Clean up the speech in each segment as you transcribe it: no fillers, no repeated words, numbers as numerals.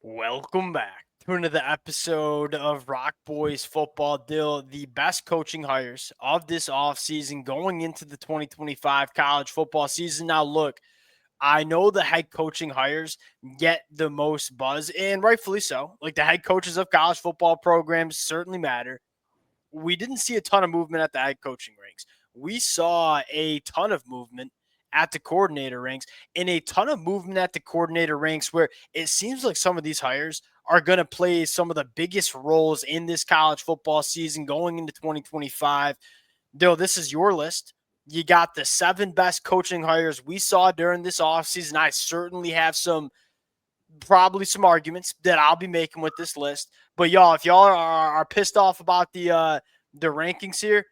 Welcome back to another episode of Rock Boys Football Deal, the best coaching hires of this offseason going into the 2025 college football season. Now, look, I know the head coaching hires get the most buzz, and rightfully so. Like the head coaches of college football programs certainly matter. We didn't see a ton of movement at the head coaching ranks. We saw a ton of movement at the coordinator ranks and a ton of movement at the coordinator ranks where it seems like some of these hires are going to play some of the biggest roles in this college football season going into 2025. Dill, this is your list. You got the 7 best coaching hires we saw during this offseason. I certainly have probably some arguments that I'll be making with this list. But y'all, if y'all are pissed off about the rankings here,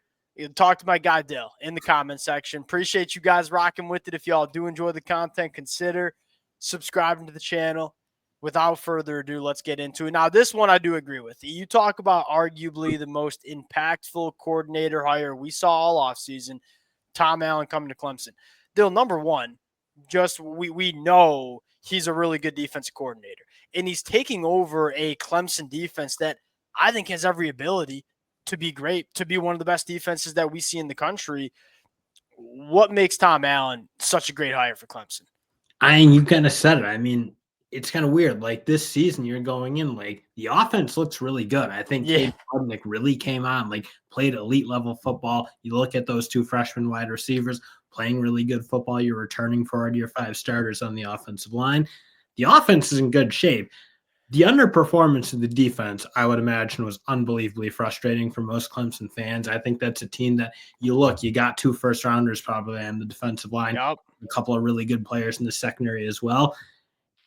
talk to my guy Dill in the comment section. Appreciate you guys rocking with it. If y'all do enjoy the content, consider subscribing to the channel. Without further ado, let's get into it. Now, this one I do agree with. You talk about arguably the most impactful coordinator hire we saw all offseason, Tom Allen coming to Clemson. Dill, number one, just we know he's a really good defensive coordinator. And he's taking over a Clemson defense that I think has every ability to be great, to be one of the best defenses that we see in the country. What makes Tom Allen such a great hire for Clemson? You kind of said it. I mean, it's kind of weird. Like this season, you're going in, like the offense looks really good. I think Caleb Klubnik really came on, like played elite level football. You look at those 2 freshman wide receivers playing really good football. You're returning 4 of your 5 starters on the offensive line. The offense is in good shape. The underperformance of the defense, I would imagine, was unbelievably frustrating for most Clemson fans. I think that's a team that you got 2 first-rounders probably on the defensive line, a couple of really good players in the secondary as well,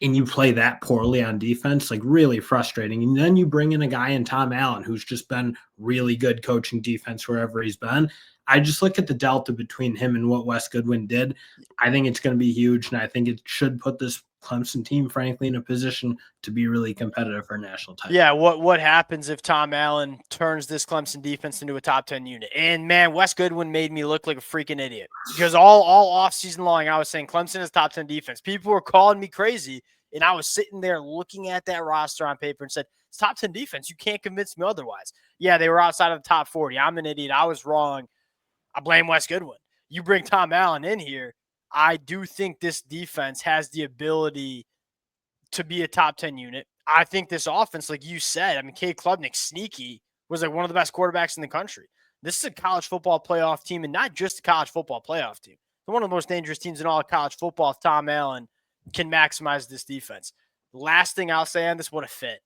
and you play that poorly on defense, like really frustrating. And then you bring in a guy in Tom Allen who's just been really good coaching defense wherever he's been. I just look at the delta between him and what Wes Goodwin did. I think it's going to be huge, and I think it should put this Clemson team, frankly, in a position to be really competitive for a national title. Yeah, what happens if Tom Allen turns this Clemson defense into a top 10 unit? And man, Wes Goodwin made me look like a freaking idiot because all offseason long I was saying Clemson is top 10 defense. People were calling me crazy, and I was sitting there looking at that roster on paper and said, it's top 10 defense. You can't convince me otherwise. Yeah, they were outside of the top 40. I'm an idiot. I was wrong. I blame Wes Goodwin. You bring Tom Allen in here, I do think this defense has the ability to be a top 10 unit. I think this offense, like you said, I mean, Caleb Klubnik, sneaky, was like one of the best quarterbacks in the country. This is a college football playoff team, and not just a college football playoff team. They're one of the most dangerous teams in all of college football if Tom Allen can maximize this defense. Last thing I'll say on this, what a fit.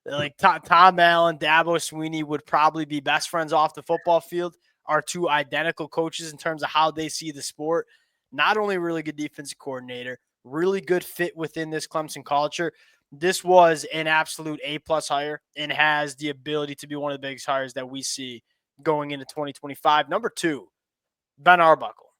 Like Tom Allen, Dabo Swinney would probably be best friends off the football field, are 2 identical coaches in terms of how they see the sport. Not only a really good defensive coordinator, really good fit within this Clemson culture. This was an absolute A-plus hire and has the ability to be one of the biggest hires that we see going into 2025. Number 2, Ben Arbuckle.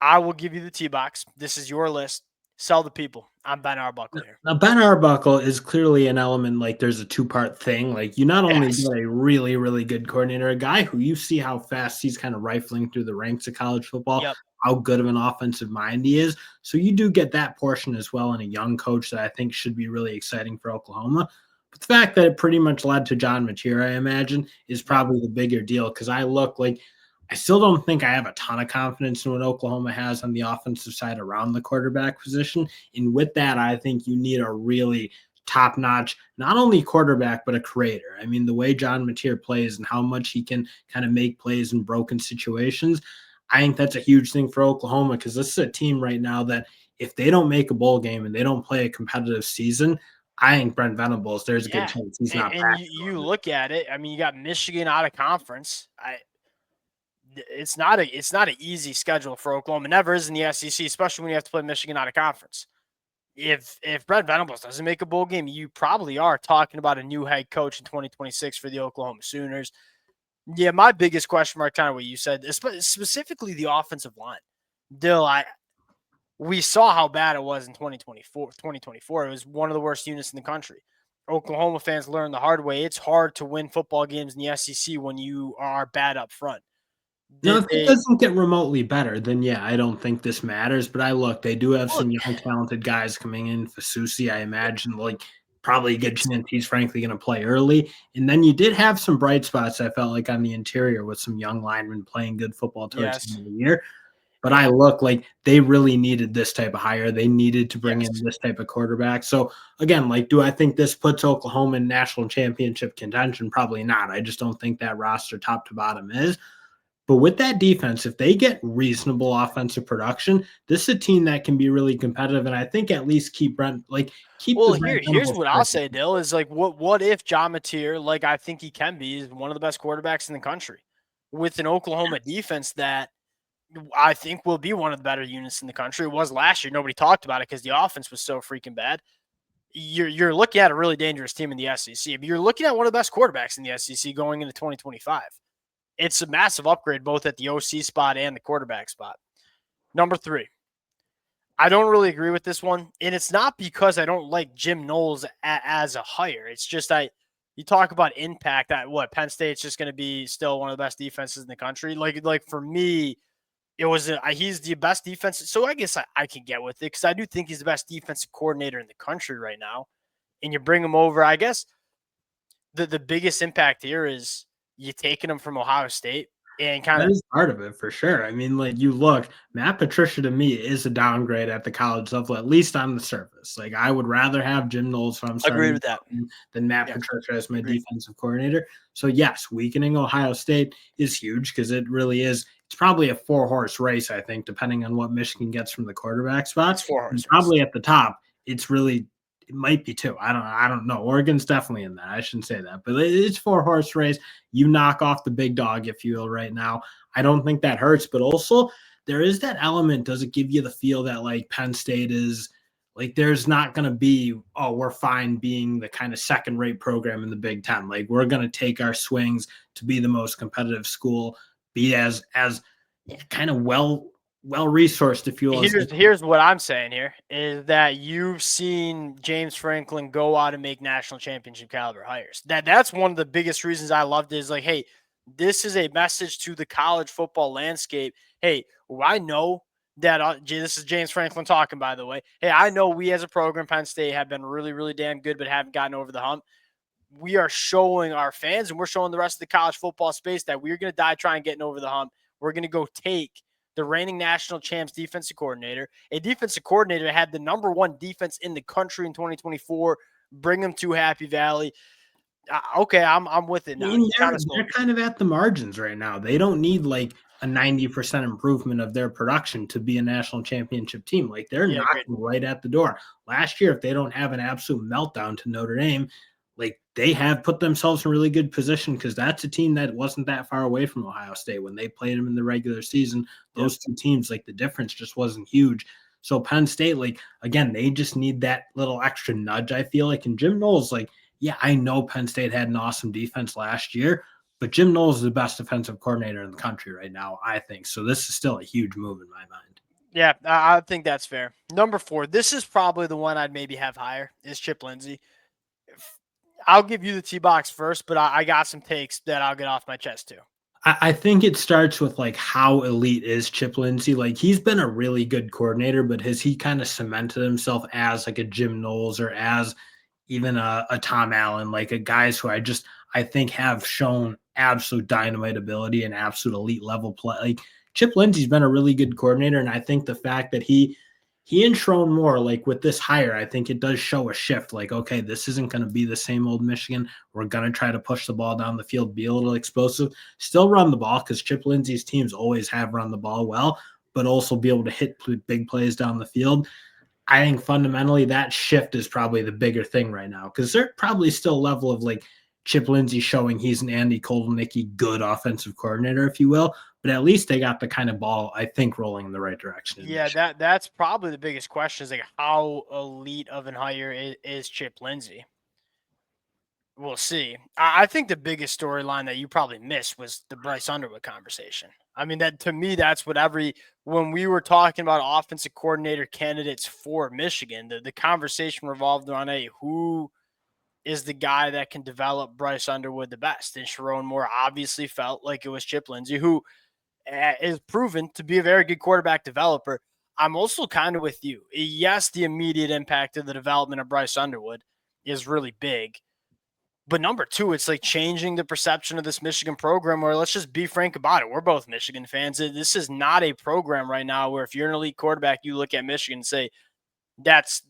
I will give you the T-box. This is your list. Sell the people. I'm Ben Arbuckle here. Now, Ben Arbuckle is clearly an element, like there's a 2-part thing. Like you not only get a really, really good coordinator, a guy who you see how fast he's kind of rifling through the ranks of college football, how good of an offensive mind he is. So you do get that portion as well in a young coach that I think should be really exciting for Oklahoma. But the fact that it pretty much led to John Mateer, I imagine, is probably the bigger deal because I still don't think I have a ton of confidence in what Oklahoma has on the offensive side around the quarterback position. And with that, I think you need a really top-notch, not only quarterback, but a creator. I mean, the way John Mateer plays and how much he can kind of make plays in broken situations, I think that's a huge thing for Oklahoma because this is a team right now that if they don't make a bowl game and they don't play a competitive season, I think Brent Venables, there's a good chance he's not back. And you look at it, I mean, you got Michigan out of conference. It's not an easy schedule for Oklahoma. It never is in the SEC, especially when you have to play Michigan out of conference. If Brent Venables doesn't make a bowl game, you probably are talking about a new head coach in 2026 for the Oklahoma Sooners. Yeah, my biggest question mark, kind of what you said, specifically the offensive line. Dill, we saw how bad it was in 2024. It was one of the worst units in the country. Oklahoma fans learned the hard way. It's hard to win football games in the SEC when you are bad up front. Now, if it doesn't get remotely better, then yeah, I don't think this matters. But they do have some young talented guys coming in. Fasusi, I imagine, probably a good chance he's frankly going to play early. And then you did have some bright spots, I felt like, on the interior with some young linemen playing good football towards the Yes. end of the year. But I look like they really needed this type of hire. They needed to bring in this type of quarterback. So again, like, do I think this puts Oklahoma in national championship contention? Probably not. I just don't think that roster top to bottom is. But with that defense, if they get reasonable offensive production, this is a team that can be really competitive. And I think at least keep the Well, Brent here's Venables what I'll say, Dill, is like what if John Mateer, like I think he can be, is one of the best quarterbacks in the country with an Oklahoma defense that I think will be one of the better units in the country. It was last year. Nobody talked about it because the offense was so freaking bad. You're looking at a really dangerous team in the SEC. But you're looking at one of the best quarterbacks in the SEC going into 2025. It's a massive upgrade both at the OC spot and the quarterback spot. Number 3. I don't really agree with this one, and it's not because I don't like Jim Knowles as a hire. It's just you talk about impact. Penn State's just going to be still one of the best defenses in the country. Like for me, it was he's the best defense. So I guess I can get with it because I do think he's the best defensive coordinator in the country right now. And you bring him over. I guess the biggest impact here is you taking him from Ohio State and kind That of is part of it for sure. I mean, like, you look, Matt Patricia to me is a downgrade at the college level, at least on the surface. Like, I would rather have Jim Knowles from agreed starting with that. than Matt Yeah, Patricia as my agreed. defensive coordinator. So yes, weakening Ohio State is huge because it really is. It's probably a 4-horse race, I think, depending on what Michigan gets from the quarterback spot. It's 4 And horse race. probably at the top, it might be 2. I don't know. Oregon's definitely in that. I shouldn't say that, but it's 4-horse race. You knock off the big dog, if you will, right now. I don't think that hurts, but also there is that element. Does it give you the feel that like Penn State is like there's not going to be, oh, we're fine being the kind of second rate program in the Big Ten. Like we're going to take our swings to be the most competitive school, be as kind of well resourced, if you will. Here's what I'm saying here is that you've seen James Franklin go out and make national championship caliber hires. That's one of the biggest reasons I loved it is like, hey, this is a message to the college football landscape. Hey, I know that this is James Franklin talking, by the way. Hey, I know we as a program, Penn State, have been really, really damn good, but haven't gotten over the hump. We are showing our fans and we're showing the rest of the college football space that we're going to die trying getting over the hump. We're going to go take the reigning national champs defensive coordinator, a defensive coordinator that had the number 1 defense in the country in 2024, bring them to Happy Valley. Okay, I'm with it now. I mean, they're kind of at the margins right now. They don't need like a 90% improvement of their production to be a national championship team. Like they're knocking right at the door. Last year, if they don't have an absolute meltdown to Notre Dame, like they have put themselves in a really good position because that's a team that wasn't that far away from Ohio State when they played them in the regular season. Those two teams, like the difference just wasn't huge. So Penn State, like again, they just need that little extra nudge, I feel like. And Jim Knowles, like, yeah, I know Penn State had an awesome defense last year, but Jim Knowles is the best defensive coordinator in the country right now, I think. So this is still a huge move in my mind. Yeah, I think that's fair. Number 4, this is probably the one I'd maybe have higher, is Chip Lindsey. I'll give you the T-box first, but I got some takes that I'll get off my chest too. I think it starts with like how elite is Chip Lindsey. Like he's been a really good coordinator, but has he kind of cemented himself as like a Jim Knowles or as even a Tom Allen, like a guys who I think have shown absolute dynamite ability and absolute elite level play. Like Chip Lindsey's been a really good coordinator, and I think the fact that he and Sherrone Moore, like with this hire, I think it does show a shift. Like, okay, this isn't going to be the same old Michigan. We're going to try to push the ball down the field, be a little explosive, still run the ball because Chip Lindsey's teams always have run the ball well, but also be able to hit big plays down the field. I think fundamentally that shift is probably the bigger thing right now because they're probably still a level of like Chip Lindsey showing he's an Andy Koldenicki good offensive coordinator, if you will. But at least they got the kind of ball, I think, rolling in the right direction. Yeah, that's probably the biggest question is like how elite of an hire is Chip Lindsey. We'll see. I think the biggest storyline that you probably missed was the Bryce Underwood conversation. I mean, that to me, that's what when we were talking about offensive coordinator candidates for Michigan, the conversation revolved around who is the guy that can develop Bryce Underwood the best. And Sherrone Moore obviously felt like it was Chip Lindsey, who is proven to be a very good quarterback developer. I'm also kind of with you. Yes, the immediate impact of the development of Bryce Underwood. is really big. But number two, it's like changing the perception of this Michigan program where let's just be frank about it. We're both Michigan fans. This is not a program right now where if you're an elite quarterback, you look at Michigan and say, that's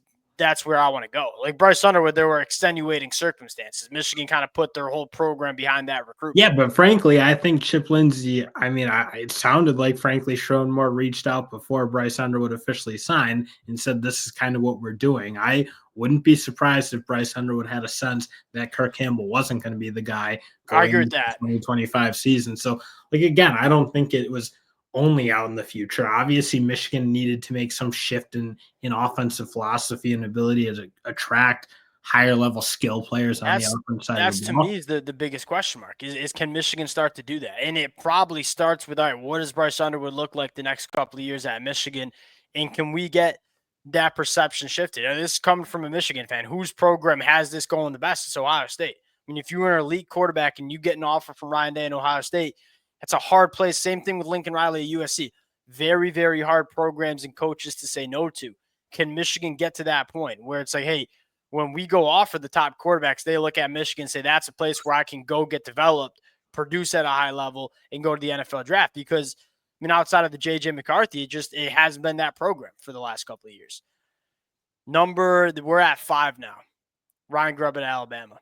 where I want to go. Like Bryce Underwood, there were extenuating circumstances. Michigan kind of put their whole program behind that recruitment. Yeah, but frankly, I think Chip Lindsey, I mean, it sounded like, frankly, Sherrone Moore reached out before Bryce Underwood officially signed and said, this is kind of what we're doing. I wouldn't be surprised if Bryce Underwood had a sense that Kirk Campbell wasn't going to be the guy I agree going with that. 2025 season. So, like, again, I don't think it was only out in the future. Obviously, Michigan needed to make some shift in offensive philosophy and ability to attract higher level skill players on the offensive side. That's to me is the biggest question mark is can Michigan start to do that? And it probably starts with, all right, what does Bryce Underwood look like the next couple of years at Michigan? And can we get that perception shifted? Now, this is coming from a Michigan fan whose program has this going the best. It's Ohio State. I mean, if you were an elite quarterback and you get an offer from Ryan Day in Ohio State, it's a hard place. Same thing with Lincoln Riley at USC. Very, very hard programs and coaches to say no to. Can Michigan get to that point where it's like, hey, when we go offer the top quarterbacks, they look at Michigan and say, that's a place where I can go get developed, produce at a high level, and go to the NFL draft? Because, I mean, outside of the J.J. McCarthy, it hasn't been that program for the last couple of years. We're at 5 now. Ryan Grubb at Alabama.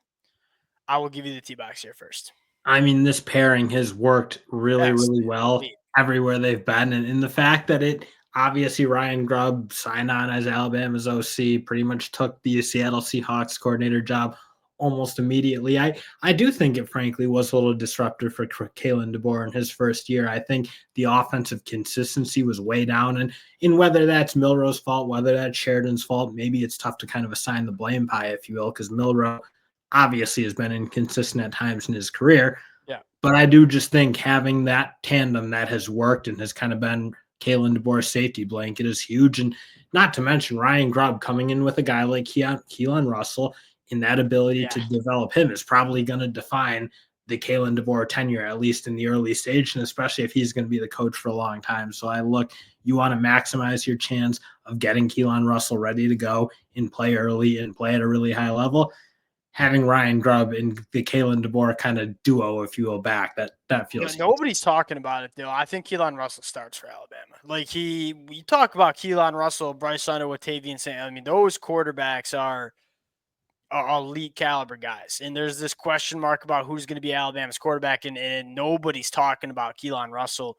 I will give you the T-box here first. I mean, this pairing has worked really, really well everywhere they've been. And the fact that obviously Ryan Grubb signed on as Alabama's OC, pretty much took the Seattle Seahawks coordinator job almost immediately. I do think it, frankly, was a little disruptive for Kalen DeBoer in his first year. I think the offensive consistency was way down. And in whether that's Milroe's fault, whether that's Sheridan's fault, maybe it's tough to kind of assign the blame pie, if you will, because Milroe obviously has been inconsistent at times in his career. Yeah. But I do just think having that tandem that has worked and has kind of been Kalen DeBoer's safety blanket is huge. And not to mention Ryan Grubb coming in with a guy like Keelan Russell, and that ability to develop him is probably going to define the Kalen DeBoer tenure, at least in the early stage, and especially if he's going to be the coach for a long time. So you want to maximize your chance of getting Keelan Russell ready to go and play early and play at a really high level. Having Ryan Grubb and the Kalen DeBoer kind of duo, if you will, back, that feels. Nobody's talking about it, though. I think Keelan Russell starts for Alabama. Like we talk about Keelan Russell, Bryce Underwood, Tavian St. I mean, those quarterbacks are elite caliber guys. And there's this question mark about who's going to be Alabama's quarterback, and nobody's talking about Keelan Russell.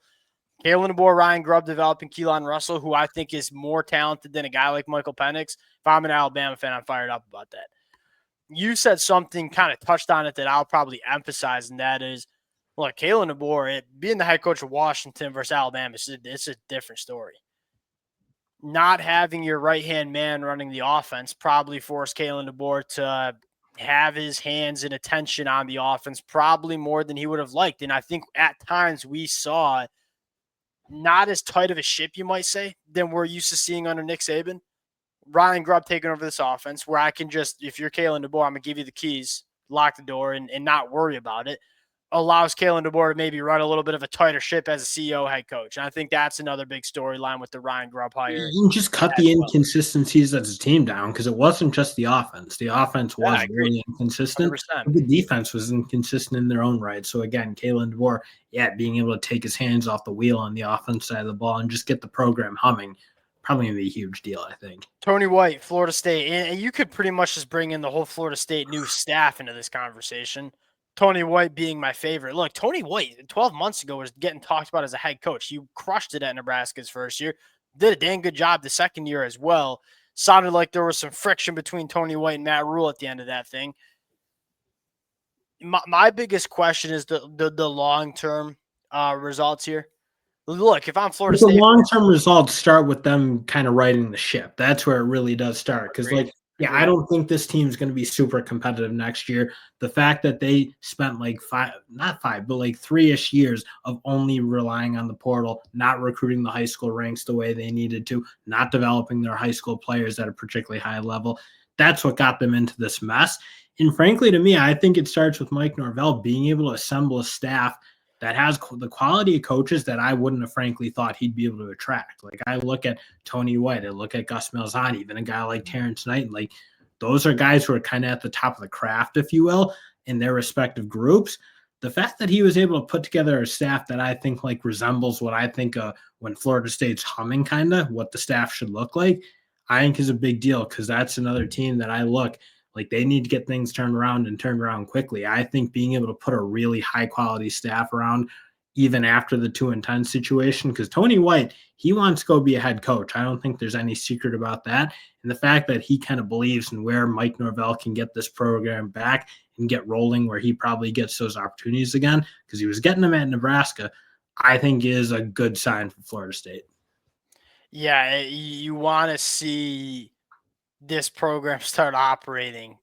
Kalen DeBoer, Ryan Grubb developing Keelan Russell, who I think is more talented than a guy like Michael Penix. If I'm an Alabama fan, I'm fired up about that. You said something, kind of touched on it, that I'll probably emphasize, and that is, look, Kalen DeBoer, being the head coach of Washington versus Alabama, it's a different story. Not having your right-hand man running the offense probably forced Kalen DeBoer to have his hands and attention on the offense probably more than he would have liked. And I think at times we saw not as tight of a ship, you might say, than we're used to seeing under Nick Saban. Ryan Grubb taking over this offense where I can just, if you're Kalen DeBoer, I'm going to give you the keys, lock the door, and not worry about it. Allows Kalen DeBoer to maybe run a little bit of a tighter ship as a CEO head coach. And I think that's another big storyline with the Ryan Grubb hire. You just cut the inconsistencies of the team down, because it wasn't just the offense. The offense was really inconsistent. But the defense was inconsistent in their own right. So, again, Kalen DeBoer, being able to take his hands off the wheel on the offense side of the ball and just get the program humming, probably going to be a huge deal, I think. Tony White, Florida State. And you could pretty much just bring in the whole Florida State new staff into this conversation. Tony White being my favorite. Look, Tony White 12 months ago was getting talked about as a head coach. He crushed it at Nebraska's first year. Did a dang good job the second year as well. Sounded like there was some friction between Tony White and Matt Rule at the end of that thing. My biggest question is the long-term results here. Look, if I'm Florida State, the long-term results start with them kind of riding the ship. That's where it really does start. Because, I don't think this team's going to be super competitive next year. The fact that they spent like 3-ish years of only relying on the portal, not recruiting the high school ranks the way they needed to, not developing their high school players at a particularly high level, that's what got them into this mess. And frankly, to me, I think it starts with Mike Norvell being able to assemble a staff that has the quality of coaches that I wouldn't have frankly thought he'd be able to attract. Like, I look at Tony White, I look at Gus Malzahn, even a guy like Terrence Knight. Like, those are guys who are kind of at the top of the craft, if you will, in their respective groups. The fact that he was able to put together a staff that I think like resembles what I think when Florida State's humming, kind of what the staff should look like, I think is a big deal, because that's another team that I look like they need to get things turned around and turned around quickly. I think being able to put a really high quality staff around even after the 2-10 situation, because Tony White, he wants to go be a head coach. I don't think there's any secret about that. And the fact that he kind of believes in where Mike Norvell can get this program back and get rolling, where he probably gets those opportunities again, because he was getting them at Nebraska, I think is a good sign for Florida State. Yeah, you want to see this program start operating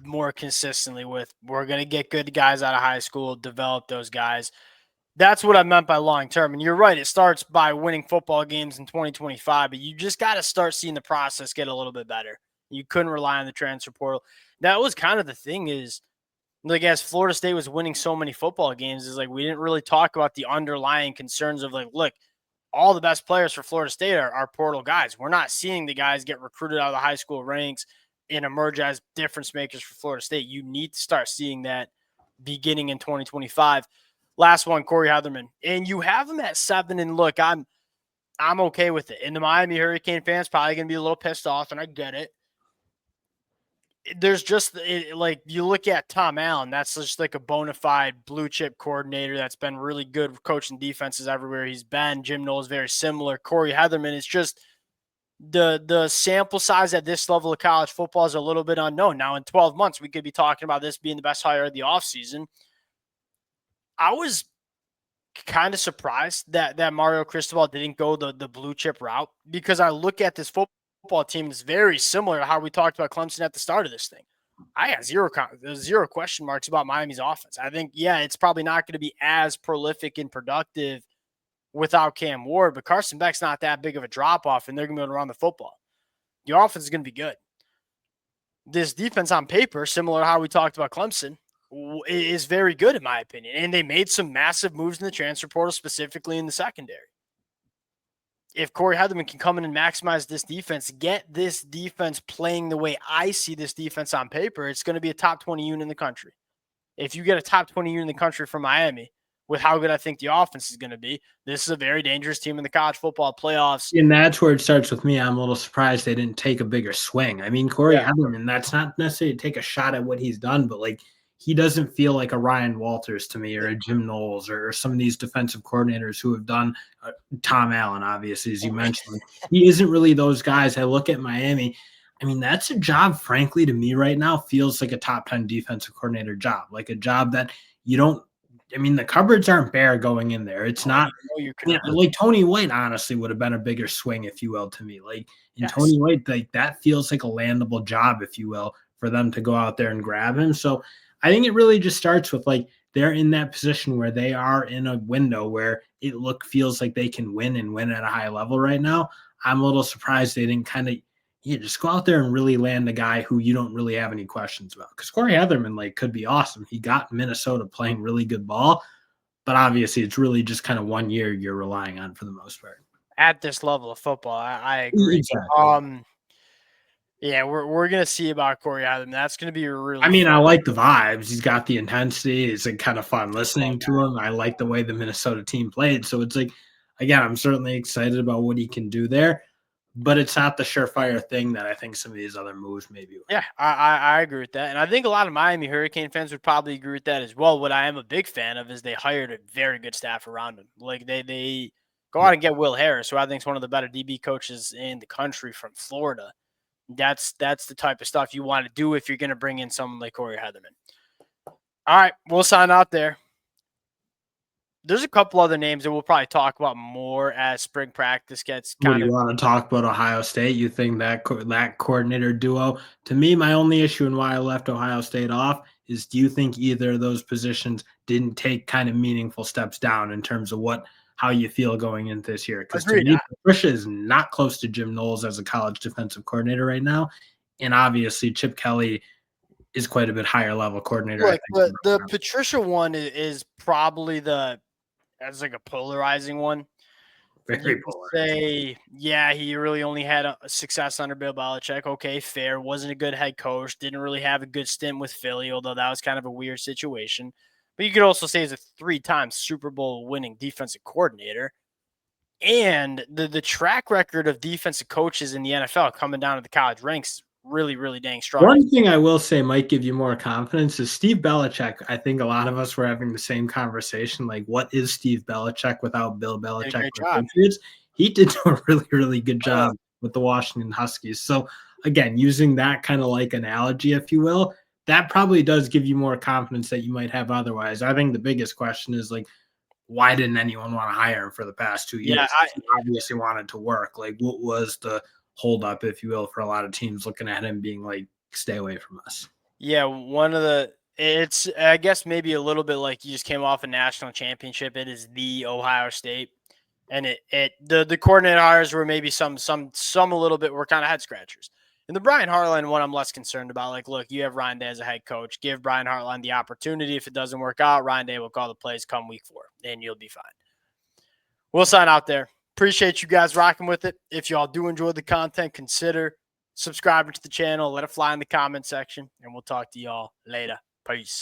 more consistently with, we're going to get good guys out of high school, develop those guys. That's what I meant by long term. And you're right, it starts by winning football games in 2025, but you just got to start seeing the process get a little bit better. You couldn't rely on the transfer portal. That was kind of the thing, is like, as Florida State was winning so many football games, is like we didn't really talk about the underlying concerns of like, look, all the best players for Florida State are portal guys. We're not seeing the guys get recruited out of the high school ranks and emerge as difference makers for Florida State. You need to start seeing that beginning in 2025. Last one, Corey Hetherman. And you have him at 7. And look, I'm okay with it. And the Miami Hurricane fans probably going to be a little pissed off, and I get it. There's just like, you look at Tom Allen, that's just like a bona fide blue chip coordinator that's been really good coaching defenses everywhere he's been. Jim Knowles, very similar. Corey Hetherman is just the sample size at this level of college football is a little bit unknown. Now, in 12 months, we could be talking about this being the best hire of the offseason. I was kind of surprised that Mario Cristobal didn't go the blue chip route, because I look at this football team is very similar to how we talked about Clemson at the start of this thing. I got zero question marks about Miami's offense. I think, yeah, it's probably not going to be as prolific and productive without Cam Ward, but Carson Beck's not that big of a drop-off, and they're going to be able to run the football. The offense is going to be good. This defense on paper, similar to how we talked about Clemson, is very good in my opinion. And they made some massive moves in the transfer portal, specifically in the secondary. If Corey Hetherman can come in and maximize this defense, get this defense playing the way I see this defense on paper, it's going to be a top 20 unit in the country. If you get a top 20 unit in the country from Miami, with how good I think the offense is going to be, this is a very dangerous team in the college football playoffs. And that's where it starts with me. I'm a little surprised they didn't take a bigger swing. I mean, Corey Hetherman, that's not necessarily to take a shot at what he's done, but like, he doesn't feel like a Ryan Walters to me, or a Jim Knowles, or some of these defensive coordinators who have done Tom Allen, obviously, as you mentioned. He isn't really those guys. I look at Miami. I mean, that's a job, frankly, to me right now, feels like a top 10 defensive coordinator job, like a job that you don't, I mean, the cupboards aren't bare going in there. It's not like Tony White, honestly, would have been a bigger swing, if you will, to me. Like, in Tony White, like, that feels like a landable job, if you will, for them to go out there and grab him. So I think it really just starts with, like, they're in that position where they are in a window where it feels like they can win and win at a high level right now. I'm a little surprised they didn't kind of just go out there and really land a guy who you don't really have any questions about. Because Corey Hetherman, like, could be awesome. He got Minnesota playing really good ball, but obviously it's really just kind of 1 year you're relying on for the most part. At this level of football, I agree. Exactly. Yeah, we're gonna see about Corey Hetherman. That's gonna be really. I mean, I like the vibes. He's got the intensity. It's like kind of fun listening to him. I like the way the Minnesota team played. So it's like, again, I'm certainly excited about what he can do there, but it's not the surefire thing that I think some of these other moves maybe. Yeah, I agree with that, and I think a lot of Miami Hurricane fans would probably agree with that as well. What I am a big fan of is they hired a very good staff around him. Like, they go out and get Will Harris, who I think is one of the better DB coaches in the country from Florida. That's the type of stuff you want to do if you're going to bring in someone like Corey Hetherman. All right, we'll sign out there. There's a couple other names that we'll probably talk about more as spring practice gets kind of. What do you want to talk about Ohio State? You think that coordinator duo? To me, my only issue and why I left Ohio State off is, do you think either of those positions didn't take kind of meaningful steps down in terms of how you feel going into this year? Because to me, Patricia is not close to Jim Knowles as a college defensive coordinator right now. And obviously Chip Kelly is quite a bit higher level coordinator. Look, the Patricia one is probably as like a polarizing one. Very You poor. say, yeah, he really only had a success under Bill Belichick. Okay, fair. Wasn't a good head coach. Didn't really have a good stint with Philly, although that was kind of a weird situation. But you could also say he's a 3-time Super Bowl winning defensive coordinator. And the track record of defensive coaches in the NFL coming down to the college ranks is really, really dang strong. One thing I will say might give you more confidence is Steve Belichick. I think a lot of us were having the same conversation. Like, what is Steve Belichick without Bill Did a Belichick great with job. Patriots? He did do a really, really good Oh, job with the Washington Huskies. So, again, using that kind of like analogy, if you will, that probably does give you more confidence that you might have otherwise. I think the biggest question is like, why didn't anyone want to hire him for the past 2 yeah, years? He obviously wanted to work. Like, what was the holdup, if you will, for a lot of teams looking at him being like, stay away from us? yeah, one of the it's I guess maybe a little bit like you just came off a national championship. It is the Ohio State. And the coordinator hires were maybe some a little bit were kind of head scratchers. And the Brian Hartline one I'm less concerned about. Like, look, you have Ryan Day as a head coach. Give Brian Hartline the opportunity. If it doesn't work out, Ryan Day will call the plays come week 4, and you'll be fine. We'll sign out there. Appreciate you guys rocking with it. If y'all do enjoy the content, consider subscribing to the channel. Let it fly in the comment section, and we'll talk to y'all later. Peace.